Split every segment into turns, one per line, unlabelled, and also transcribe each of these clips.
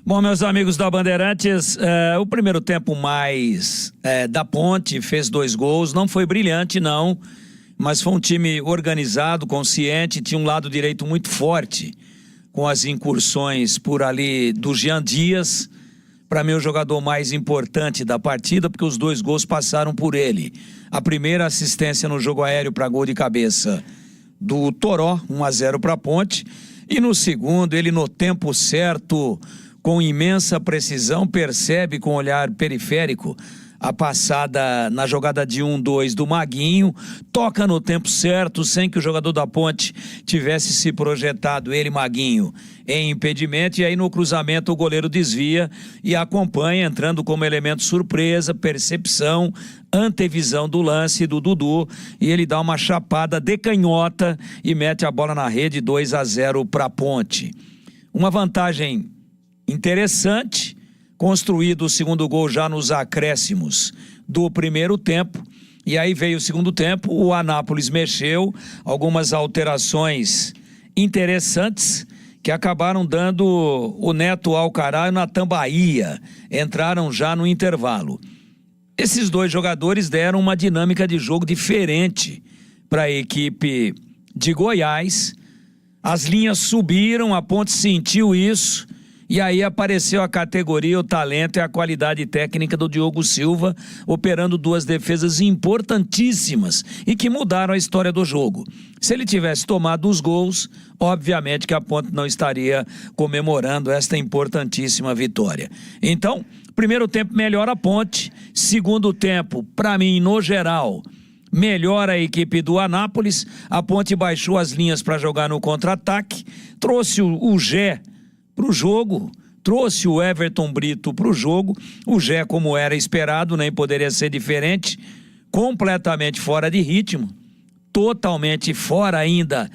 Bom, meus amigos da Bandeirantes, o primeiro tempo mais da Ponte, fez 2 gols, não foi brilhante não, mas foi um time organizado, consciente, tinha um lado direito muito forte, com as incursões por ali do Jean Dias, para mim o jogador mais importante da partida, porque os 2 gols passaram por ele. A primeira assistência no jogo aéreo para gol de cabeça do Toró, 1-0 para a Ponte, e no segundo ele no tempo certo, com imensa precisão, percebe com olhar periférico a passada na jogada de 1-2 do Maguinho, toca no tempo certo, sem que o jogador da Ponte tivesse se projetado, ele, Maguinho, em impedimento, e aí no cruzamento o goleiro desvia e acompanha, entrando como elemento surpresa, percepção, antevisão do lance do Dudu, e ele dá uma chapada de canhota e mete a bola na rede, 2-0 para a Ponte. Uma vantagem interessante, construído o segundo gol já nos acréscimos do primeiro tempo, e aí veio o segundo tempo, o Anápolis mexeu, algumas alterações interessantes, que acabaram dando o Neto Alcará e o Natan Bahia, entraram já no intervalo. Esses 2 jogadores deram uma dinâmica de jogo diferente para a equipe de Goiás, as linhas subiram, a Ponte sentiu isso, e aí apareceu a categoria, o talento e a qualidade técnica do Diogo Silva, operando 2 defesas importantíssimas e que mudaram a história do jogo. Se ele tivesse tomado os gols, obviamente que a Ponte não estaria comemorando esta importantíssima vitória. Então, primeiro tempo melhor a Ponte, segundo tempo, para mim, no geral, melhor a equipe do Anápolis, a Ponte baixou as linhas para jogar no contra-ataque, trouxe o Gé para o jogo, trouxe o Everton Brito para o jogo, o Gé, como era esperado, nem poderia ser diferente, completamente fora de ritmo, totalmente fora ainda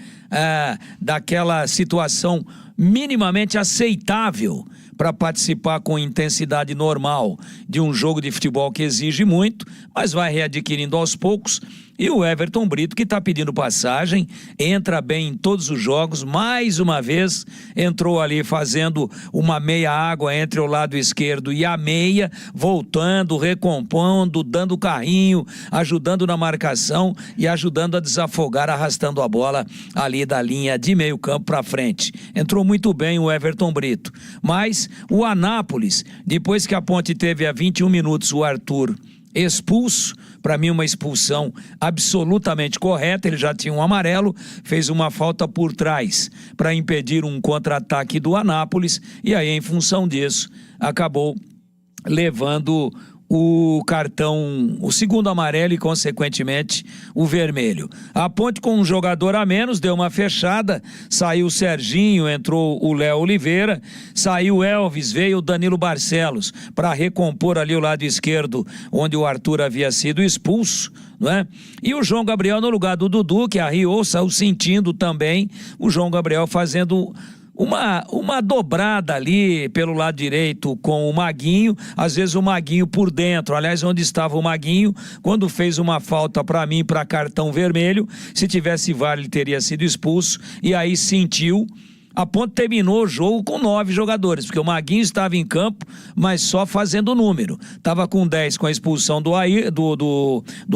daquela situação minimamente aceitável para participar com intensidade normal de um jogo de futebol que exige muito, mas vai readquirindo aos poucos. E o Everton Brito, que está pedindo passagem, entra bem em todos os jogos, mais uma vez entrou ali fazendo uma meia água entre o lado esquerdo e a meia, voltando, recompondo, dando carrinho, ajudando na marcação e ajudando a desafogar, arrastando a bola ali da linha de meio campo para frente. Entrou muito bem o Everton Brito, mas o Anápolis, depois que a Ponte teve a 21 minutos o Arthur expulso, para mim uma expulsão absolutamente correta, ele já tinha um amarelo, fez uma falta por trás para impedir um contra-ataque do Anápolis, e aí em função disso acabou levando o cartão, o segundo amarelo e consequentemente o vermelho. A Ponte com um jogador a menos deu uma fechada, saiu o Serginho, entrou o Léo Oliveira, saiu o Elvis, veio o Danilo Barcelos para recompor ali o lado esquerdo onde o Arthur havia sido expulso, não é? E o João Gabriel no lugar do Dudu, que arriou, saiu sentindo também, o João Gabriel fazendo uma dobrada ali pelo lado direito com o Maguinho, às vezes o Maguinho por dentro, aliás, onde estava o Maguinho, quando fez uma falta para mim, para cartão vermelho, se tivesse VAR ele teria sido expulso, e aí sentiu. A Ponte terminou o jogo com 9 jogadores, porque o Maguinho estava em campo, mas só fazendo número. Estava com 10 com a expulsão do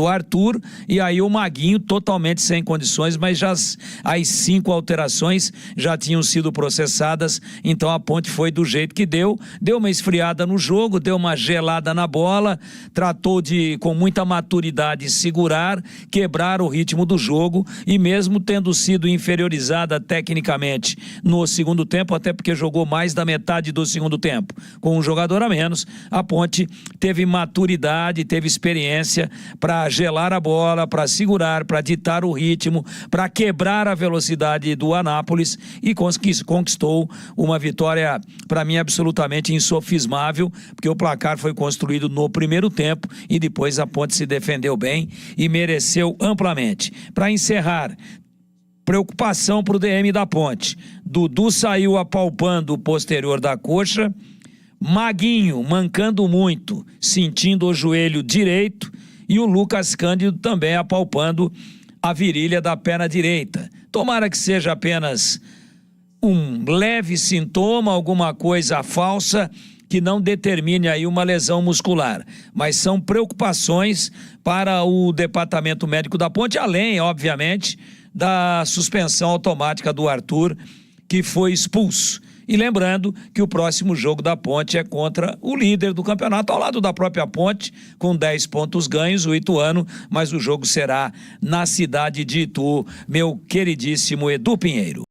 Arthur, e aí o Maguinho totalmente sem condições, mas já as 5 alterações já tinham sido processadas, então a Ponte foi do jeito que deu uma esfriada no jogo, deu uma gelada na bola, tratou de, com muita maturidade, segurar, quebrar o ritmo do jogo, e mesmo tendo sido inferiorizada tecnicamente no segundo tempo, até porque jogou mais da metade do segundo tempo, com um jogador a menos, a Ponte teve maturidade, teve experiência para gelar a bola, para segurar, para ditar o ritmo, para quebrar a velocidade do Anápolis, e conquistou uma vitória, para mim, absolutamente insofismável, porque o placar foi construído no primeiro tempo e depois a Ponte se defendeu bem e mereceu amplamente. Para encerrar, preocupação para o DM da Ponte. Dudu saiu apalpando o posterior da coxa, Maguinho mancando muito, sentindo o joelho direito, e o Lucas Cândido também apalpando a virilha da perna direita. Tomara que seja apenas um leve sintoma, alguma coisa falsa que não determine aí uma lesão muscular, mas são preocupações para o Departamento Médico da Ponte, além, obviamente, da suspensão automática do Arthur, que foi expulso. E lembrando que o próximo jogo da Ponte é contra o líder do campeonato, ao lado da própria Ponte, com 10 pontos ganhos, o Ituano, mas o jogo será na cidade de Itu, meu queridíssimo Edu Pinheiro.